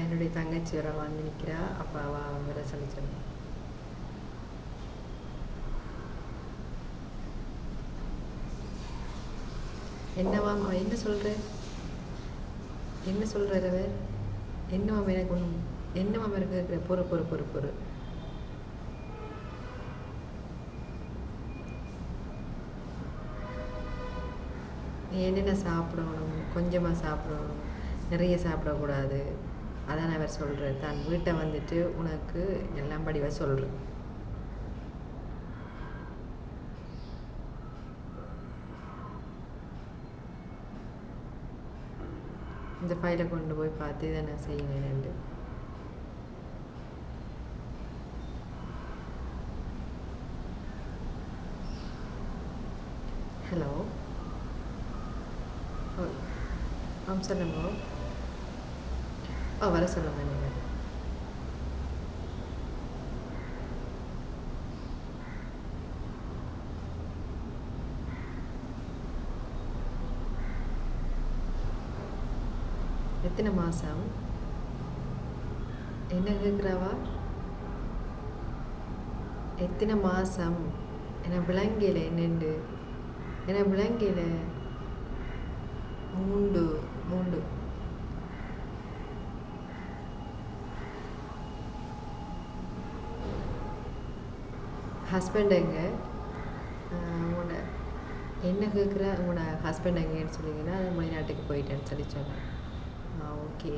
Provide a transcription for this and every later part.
என்னுடைய தங்கச்சி வர வந்து நிற்கிறா. அப்போ அவள் வர சொல்லி சொன்னான். என்னவாம் அவன் என்ன சொல்கிற என்ன சொல்கிறவ என்னவாம் எனக்கு ஒன்றும் என்னவாம் இருக்கிற பொறு பொறு பொறு பொறு நீ என்னென்ன சாப்பிடணும், கொஞ்சமாக சாப்பிடணும், நிறைய சாப்பிடக்கூடாது. அதான் அவர் சொல்கிறேன். தான் வீட்டை வந்துட்டு உனக்கு எல்லாம் படிவாக சொல்கிறேன். இந்த ஃபைலை கொண்டு போய் பார்த்து இதை நான் செய்யணுன்னு. ஹலோ, சொல்லுங்க. வர சொல்லுங்க நீங்கள். எத்தனை மாதம் என்ன கேட்குறாவா? எத்தனை மாதம் என்ன விளங்கல என்னண்டு என்ன விளங்கல. 3 ஹஸ்பண்ட் எங்கே? உங்களோட என்ன கேட்குற? உங்களோட ஹஸ்பண்ட் எங்கேன்னு சொன்னீங்கன்னா அது வெளிநாட்டுக்கு போயிட்டேன்னு சொல்லி சொன்னேன். ஓகே.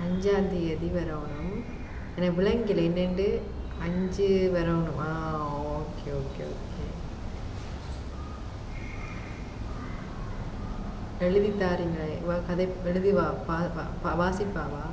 5ஆம் தேதி வரணும். எனக்கு விளங்கல என்னண்டு 5 வரணும். Okay okay okay. எழுதி தாரீங்களா? இவ கதை எழுதி வாசிப்பாவா?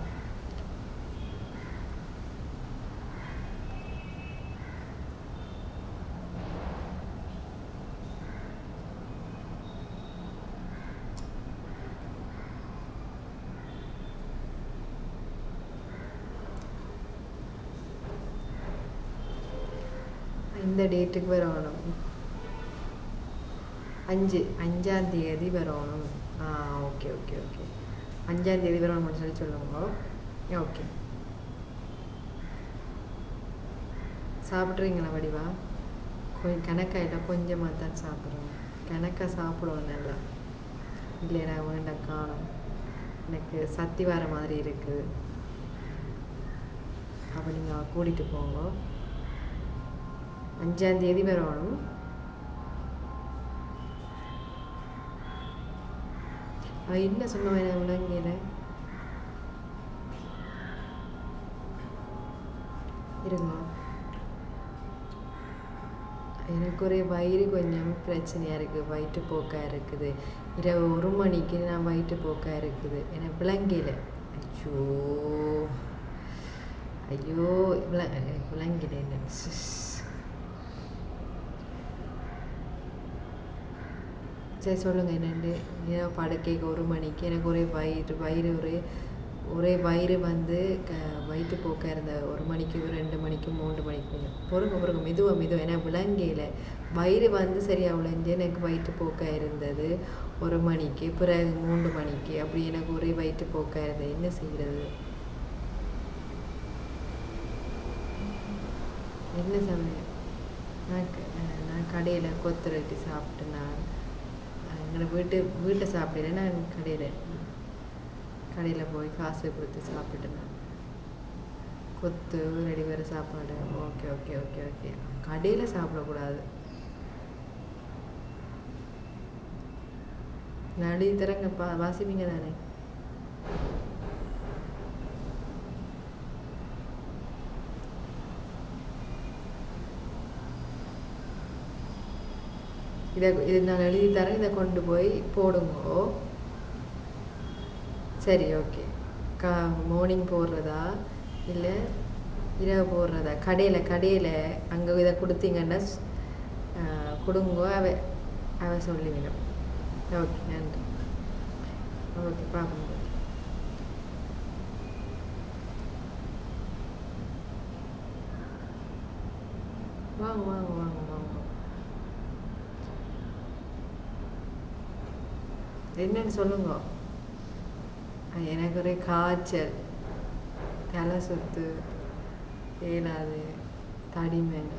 இந்த டேட்டுக்கு வரணும். 5ஆம் தேதி வரணும். Okay okay okay. 5ஆம் தேதி வரணும்னு சொல்லி சொல்லுங்க. ஓகே. சாப்பிட்றீங்களா வடிவா? கொஞ்சம் கணக்காக இல்லை, கொஞ்சமாக தான் சாப்பிட்றோம். கணக்காக சாப்பிடுவோம் நல்லா. இல்லையா வேண்டாம், காணும். எனக்கு சத்தி வர மாதிரி இருக்குது. அப்போ நீங்கள் கூட்டிகிட்டு போங்க. 5ஆம் தேதி வரணும். என்ன சொன்னவன் எனக்கு விளங்கல. இருங்க, எனக்கு ஒரே வயிறு கொஞ்சம் பிரச்சனையாக இருக்குது. வயிற்றுப்போக்காக இருக்குது. இரவு 1 மணிக்கு நான் வயிற்றுப்போக்காக இருக்குது. எனக்கு விளங்கல. ஐயோ ஐயோ விளங்கல என்ன. சரி சொல்லுங்கள் என்னண்டு. இரவு படுக்கைக்கு 1 மணிக்கு எனக்கு ஒரே வயிறு ஒரே வயிறு வந்து வயிற்றுப்போக்காக இருந்த 1 மணிக்கு 2 மணிக்கு 3 மணிக்கு பொறுங்க மெதுவாக எனக்கு விளங்கல. வயிறு வந்து சரியாக விளைஞ்சு எனக்கு வயிற்றுப்போக்காக இருந்தது 1 மணிக்கு, பிறகு 3 மணிக்கு. அப்படி எனக்கு ஒரே வயிற்றுப்போக்காக இருந்தது. என்ன செய்கிறது? என்ன சமையல்? நான் கடையில் கொத்து ரொட்டி சாப்பிட்டேன். நான் எங்களை வீட்டை சாப்பிடல. நான் கடையில் போய் காசு கொடுத்து சாப்பிட்டேன். நான் கொத்து ரெடி வேறு சாப்பாடு. Okay okay okay okay. கடையில் சாப்பிடக்கூடாது. நான் எழுதி தரேங்க, வாசிப்பீங்க தானே? இது நான் எழுதி தரேன். இதை கொண்டு போய் போடுங்கோ. சரி ஓகே. மார்னிங் போடுறதா இல்லை இரவு போடுறதா? கடையில் அங்கே இதை கொடுத்தீங்கன்னா கொடுங்கோ. அவ சொல்லிவிடும். ஓகே, நன்றி. ஓகே, பார்ப்போம். வாங்க வாங்க வாங்க வாங்க. என்னன்னு சொல்லுங்க. எனக்கு ஒரே காய்ச்சல், தலை சுத்து, ஏலாது, தடிமேங்க.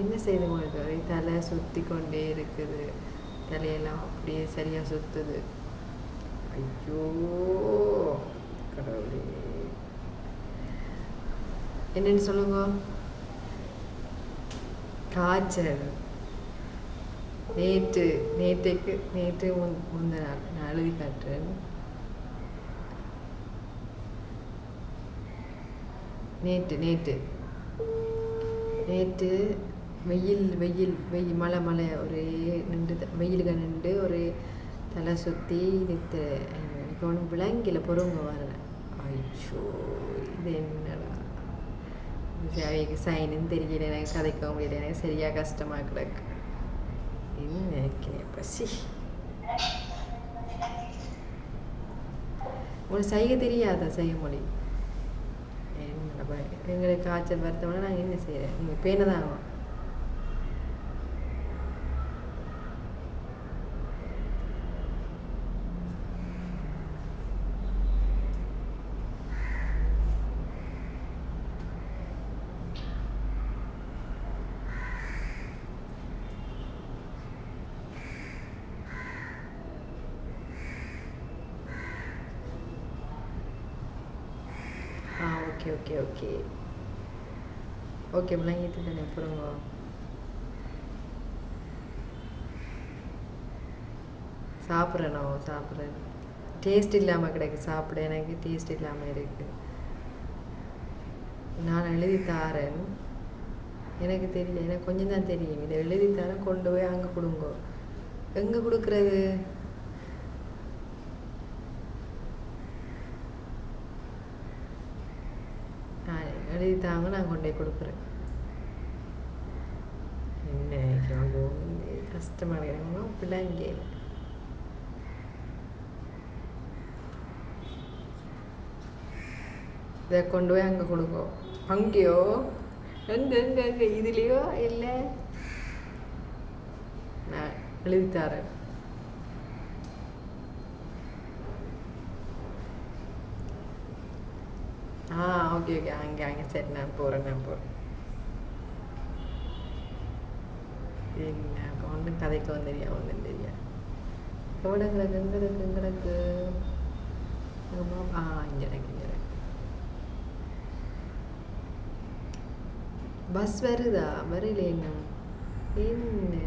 என்ன செய்து உங்களுக்கு ஒரே தலை சுற்றி கொண்டே இருக்குது, தலையெல்லாம் அப்படியே சரியாக சுற்றுது. ஐயோ கடவுளே, என்னன்னு சொல்லுங்க. காய்ச்சல். நேற்று முந்தின நாள் நான் எழுதி காட்டுறேன். நேற்று நேற்று நேற்று வெயில் மழை ஒரே நின்று வெயிலுக்கு நின்று ஒரே தலை சுற்றி நிற்று எனக்கு ஒன்றும் விளங்கில பொறுங்க வரல. ஐயோ இது என்னடா அவைக்கு சைனுன்னு தெரியல, எனக்கு கதைக்க முடியல, எனக்கு சரியாக கஷ்டமாக கிடக்கு. என்ன நினைக்கிறேன் பசி. உங்களுக்கு செய்ய தெரியாதா செய்ய மொழி? என்னடா எங்களுக்கு காய்ச்சல் வருத்தம்னா நாங்கள் என்ன செய்யறேன், நீங்கள் பேனை தான் ஆகும். ஓகே ஓகே ஓகே ஓகே விளங்கிட்டு தானே அப்புறங்க. சாப்பிட்றேன். டேஸ்ட் இல்லாமல் கிடைக்கு சாப்பிட, எனக்கு டேஸ்ட் இல்லாமல் இருக்கு. நான் எழுதி தாரேன், எனக்கு தெரியல, எனக்கு கொஞ்சம் தான் தெரியும். இதை எழுதி தாரேன், கொண்டு போய் அங்கே கொடுங்க. எங்கே கொடுக்குறது? எழுதி தாங்க, நான் கொண்டு போய் கொடுக்குறேன். என்ன கஷ்டமாக இருக்கணும் பிள்ளைங்க. இதை கொண்டு போய் அங்கே கொடுக்கும். அங்கேயோ எங்கே இதுலேயோ இல்லை, நான் எழுதி தரேன். ஓகே ஓகே அங்கே சரி, நான் போகிறேன். என்ன ஒன்றும் கதைக்கு வந்துடுறியா ஒன்றும் தெரியா. எவ்வளோ கிடக்கு இங்கே பஸ் வருதா? வரல என்ன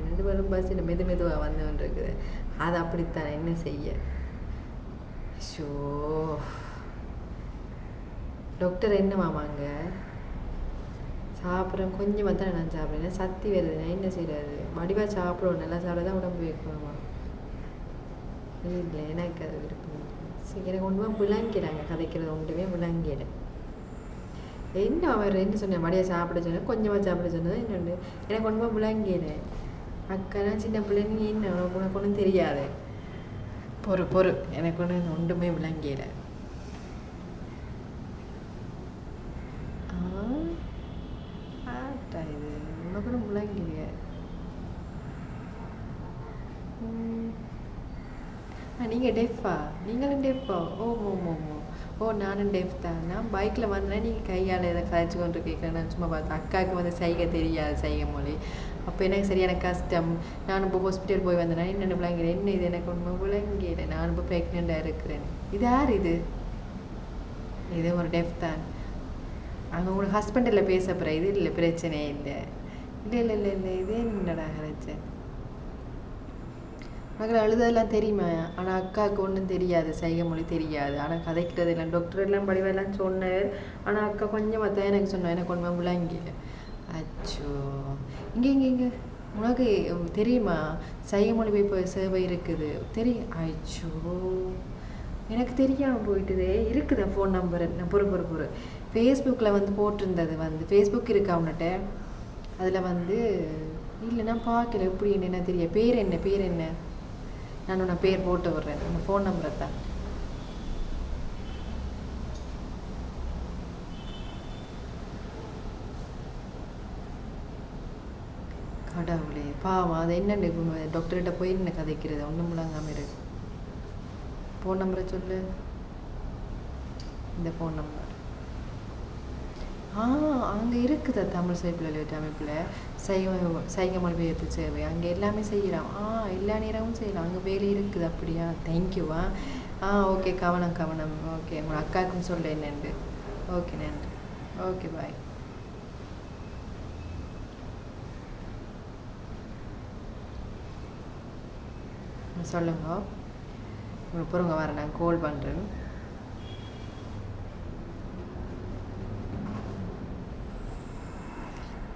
நடுவரும் பஸ் என்ன மெதுவாக வந்தவன் இருக்குது. அது அப்படித்தான், என்ன செய்ய. ஷோ டாக்டர் என்ன மாமாங்க சாப்பிட்றேன், கொஞ்சமாக தான் நான் சாப்பிட்றேன். சக்தி வருது, நான் என்ன செய்யறது? வடிவாக சாப்பிடுவோம், நல்லா சாப்பிட தான் உடம்பு வைக்கணுமா? இல்லை எனக்கு அது விருப்பம். சரி, எனக்கு ஒன்றுமா விளங்கிறாங்க கதைக்கிறது, ஒன்றுமே விளங்கிட. என்ன அவர் என்ன சொன்னேன், வடியாக சாப்பிட சொன்னேன், கொஞ்சமாக சாப்பிட சொன்னது என்னண்டு எனக்கு ஒன்றுமா விளங்கிட. அக்கா சின்ன பிள்ளை, நீ என்ன உனக்கு ஒன்றும் தெரியாது. பொறு எனக்கு ஒன்றுமே விளங்கிட. இது உனக்கு ஒன்றும் விளங்கலையே. நீங்கள் டெஃபா? நீங்களும் டெஃபா? ஓ நானும் டெஃப் தான். நான் பைக்கில் வந்தேன்னா நீங்கள் கையால் எதை கதைச்சி கொண்டு கேட்குறேன். நான் சும்மா பார்த்தேன், அக்காவுக்கு வந்து சைகை தெரியாது, சைகை மொழி. அப்போ எனக்கு சரியான கஷ்டம். நான் இப்போ ஹாஸ்பிட்டல் போய் வந்தேன்னா என்னென்ன விளங்குறேன், என்ன இது எனக்கு ஒன்றும் விளங்கிடு. நான் இப்போ ப்ரெக்னெண்ட்டாக இருக்கிறேன். இது யார் இது? இது ஒரு டெஃப் தான். அங்கே உங்களோட ஹஸ்பண்டில் பேச போகிறேன். இது இல்லை, பிரச்சனையே இல்லை. இல்லை இது என்னடா கரைச்சேன். மகள் அழுதெல்லாம் தெரியுமா? ஆனால் அக்காவுக்கு ஒன்றும் தெரியாது, சைகை மொழி தெரியாது. ஆனால் கதைக்கிறது இல்லை. டாக்டர் எல்லாம் படிவெல்லாம் சொன்னார். ஆனால் அக்கா கொஞ்சம் தான் எனக்கு சொன்னேன், எனக்கு ஒன்றுமே விளங்கில. அச்சோ, இங்கே உனக்கு தெரியுமா சைகை மொழி இப்போ சேவை இருக்குது தெரியும்? அச்சோ, எனக்கு தெரியாமல் போயிட்டுதே. இருக்குதா ஃபோன் நம்பர்? நான் பொறு ஃபேஸ்புக்கில் வந்து போட்டிருந்தது, வந்து ஃபேஸ்புக் இருக்கா அவன்கிட்ட? அதில் வந்து இல்லை, நான் பார்க்கல. எப்படின்னு என்ன தெரிய. பேர் என்ன? நான் உன்னை பேர் போட்டு விட்றேன், உன் ஃபோன் நம்பரை தான். கடவுளே பாவம், அது என்னண்டு டாக்டர்கிட்ட போய் என்ன கதைக்கிறது ஒன்றும் முழங்காமல் இருக்கு. ஃபோன் நம்பரை சொல்லு. இந்த ஃபோன் நம்பர் அங்கே இருக்குதா தமிழ் சைப்பில் அமைப்பில் சைகை மொழிபெயர்ப்பு சேவை அங்கே எல்லாமே செய்யலாம். எல்லா நேரமும் செய்யலாம், அங்கே வேலை இருக்குது. அப்படியா? தேங்க்யூவா. ஓகே, கவனம் கவனம். ஓகே, உங்கள் அக்காவுக்கும் சொல்ல என்னண்டு. ஓகே, நன்றி. ஓகே, பாய். சொல்லுங்க. உங்களுக்கு பொறுங்க வர நான் கால் பண்ணுறேன்.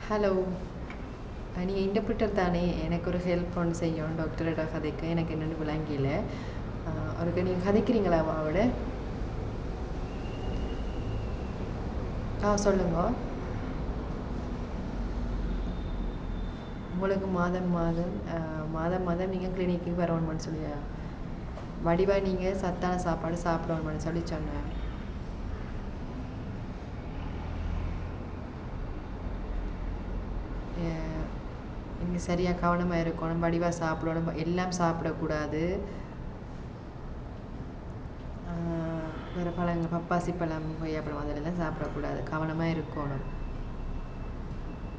ஹலோ, நீங்கள் இன்டர்பிரிட்டர் தானே? எனக்கு ஒரு ஹெல்ப் ஒன்று செய்யணும் டாக்டரோட கதைக்கு. எனக்கு என்னென்னு விளங்கியில் அவருக்கு நீங்கள் கதைக்கிறீங்களா அவட? சொல்லுங்க. உங்களுக்கு மாதம் மாதம் நீங்கள் கிளினிக்கு வரணும்னு சொல்லியா வடிவாக நீங்கள் சத்தான சாப்பாடு சாப்பிடணும்னு சொல்லி சொன்னேன். நீங்கள் சரியாக கவனமாக இருக்கணும், வடிவாக சாப்பிடணும், எல்லாம் சாப்பிடக்கூடாது. வேறு பழங்கள் பப்பாசி பழம் கொய்யாப்பழம் அதெல்லாம் சாப்பிடக்கூடாது, கவனமாக இருக்கணும்.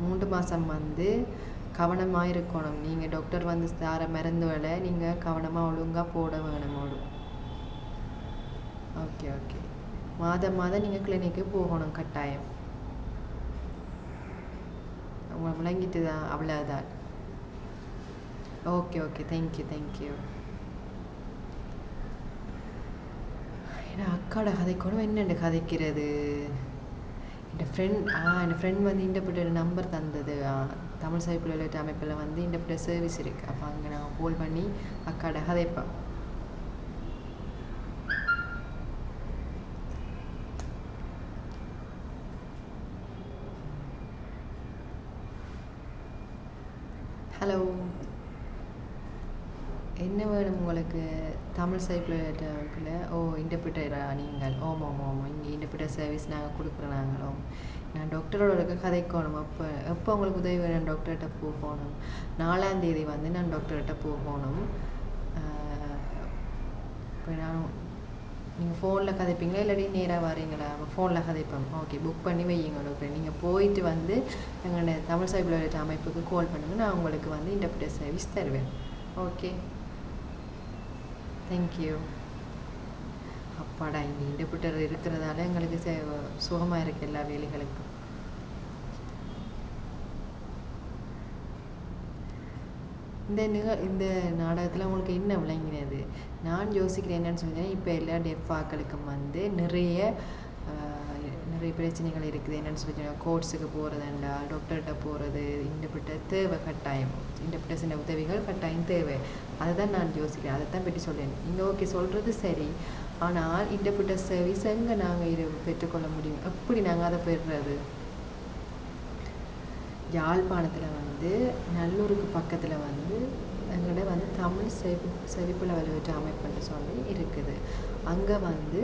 3 மாதம் வந்து கவனமாக இருக்கணும். நீங்கள் டாக்டர் வந்து தர மருந்துகளை நீங்கள் கவனமாக ஒழுங்காக போட வேணும். ஓகே ஓகே, மாதம் நீங்கள் கிளினிக்கு போகணும் கட்டாயம். உங்களை விளங்கிட்டு தான், அவ்வளோதான். Okay okay, thank you. ஏன்னா அக்காவோட கதைக்கணும் என்னென்னு கதைக்கிறது. என் ஃப்ரெண்ட் வந்து இன்டர்பிரிட்டர் நம்பர் தந்தது. தமிழ் சைப்பில் அமைப்பில் வந்து இன்டர்பிரிட்டர் சர்வீஸ் இருக்குது. அப்போ அங்கே நான் கால் பண்ணி அக்காவோட கதைப்பேன். ஹலோ, என்ன வேணும் உங்களுக்கு? தமிழ் சைப்பில் இன்டர்பிரிட்டரா நீங்கள்? ஆமாம், இங்கே இன்டர்பிரிட்டர் சர்வீஸ் நாங்கள் கொடுக்குறோம். நாங்களும் நான் டாக்டரோட இருக்க கதைக்கணும். எப்போ உங்களுக்கு உதவி வேணும்? டாக்டர்கிட்ட போகணும். 4ஆம் தேதி வந்து நான் டாக்டர்கிட்ட போகணும். இப்போ நீங்கள் ஃபோனில் கதைப்பீங்களா இல்லாட்டி நேராக வரீங்களா? ஃபோனில் கதைப்போம். ஓகே, புக் பண்ணி வையுங்க டாக்டர். நீங்கள் போயிட்டு வந்து எங்களோட தமிழ் சைப்பில் அமைப்புக்கு கால் பண்ணுங்கள். நான் உங்களுக்கு வந்து இன்டர்பிரிட்டர் சர்வீஸ் தருவேன். Okay, thank you. அப்பாடா, இங்கே இன்டர்பிரிட்டர் இருக்கிறதால எங்களுக்கு சுகமாக இருக்குது எல்லா வேலைகளுக்கும். இந்த நாடகத்தில் உங்களுக்கு என்ன விளங்கினது? நான் யோசிக்கிறேன் என்னன்னு சொன்னீங்கன்னா, இப்போ எல்லா டெஃபாக்களுக்கும் வந்து நிறைய பிரச்சனைகள் இருக்குது. என்னென்னு சொல்லி கோர்ட்ஸுக்கு போகிறதுண்டா, டாக்டர்கிட்ட போகிறது, இன்டர்பிரிட்டர் தேவை கட்டாயம். இன்டர்பிரிட்டர்ஸின் உதவிகள் கட்டாயம் தேவை. அதை தான் நான் யோசிக்கிறேன், அதை தான் பற்றி சொல்லேன். நீங்கள் ஓகே சொல்கிறது சரி, ஆனால் இன்டர்பிரிட்டர் சர்வீஸ் எங்கே நாங்கள் பெற்றுக்கொள்ள முடியும்? எப்படி நாங்கள் அதை பெறுறது? யாழ்ப்பாணத்தில் வந்து நல்லூருக்கு பக்கத்தில் வந்து எங்கள்கிட்ட வந்து தமிழ் செவிப்புல வலுவற்ற அமைப்புன்னு சொல்லி இருக்குது. அங்கே வந்து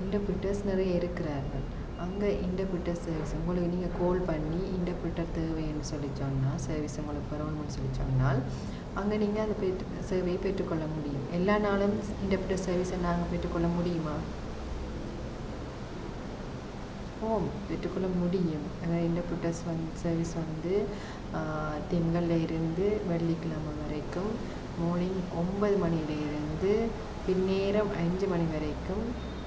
இன்டர்பிரிட்டர்ஸ் நிறைய இருக்கிறார்கள். அங்கே இன்டர்பிரிட்டர் சர்வீஸ் உங்களுக்கு நீங்கள் கால் பண்ணி இன்டர்பிரிட்டர் தேவைன்னு சொல்லி சொன்னால், சர்வீஸ் உங்களுக்கு வரணும்னு சொல்லி சொன்னால், அங்கே நீங்கள் அந்த சேவையை பெற்றுக்கொள்ள முடியும். எல்லா நாளும் இன்டர்பிரிட்டர் சர்வீஸை நாங்கள் பெற்றுக்கொள்ள முடியுமா? பெற்றுக்கொள்ள முடியும். இன்டர்பிரிட்டர்ஸ் சர்வீஸ் வந்து திங்களில் இருந்து வெள்ளிக்கிழமை வரைக்கும் மார்னிங் 9 மணியிலிருந்து பின்னேரம் 5 மணி வரைக்கும்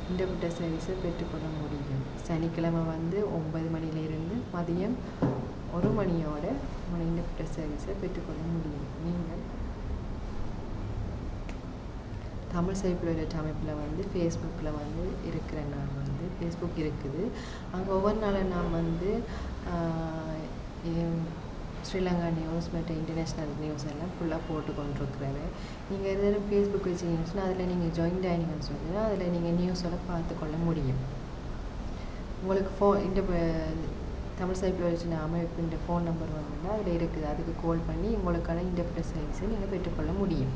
இன்டர்பிரிட்டர் சர்வீஸை பெற்றுக்கொள்ள முடியும். சனிக்கிழமை வந்து 9 மணியிலிருந்து மதியம் 1 மணியோட இன்டர்பிரிட்டர் சர்வீஸை பெற்றுக்கொள்ள முடியும். நீங்கள் தமிழ் சைப்பில் அமைப்பில் வந்து ஃபேஸ்புக்கில் வந்து இருக்கிறேன். நான் வந்து ஃபேஸ்புக் இருக்குது. அங்கே ஒவ்வொரு நாளும் நான் வந்து ஸ்ரீலங்கா நியூஸ் மற்ற இன்டர்நேஷ்னல் நியூஸ் எல்லாம் ஃபுல்லாக போட்டு கொண்டிருக்கிறேன். நீங்கள் எதாவது ஃபேஸ்புக் வச்சுக்கிங்கன்னா அதில் நீங்கள் ஜாயின் ஆகினீங்கன்னு சொன்னால் அதில் நீங்கள் நியூஸோட பார்த்துக்கொள்ள முடியும். உங்களுக்கு தமிழ் சைப்பில் வச்சு அமைப்பின் ஃபோன் நம்பர் வந்துன்னா அதில் இருக்குது. அதுக்கு கால் பண்ணி உங்களுக்கான இன்டர்பிரிட்டர் சர்வீஸை நீங்கள் பெற்றுக்கொள்ள முடியும்.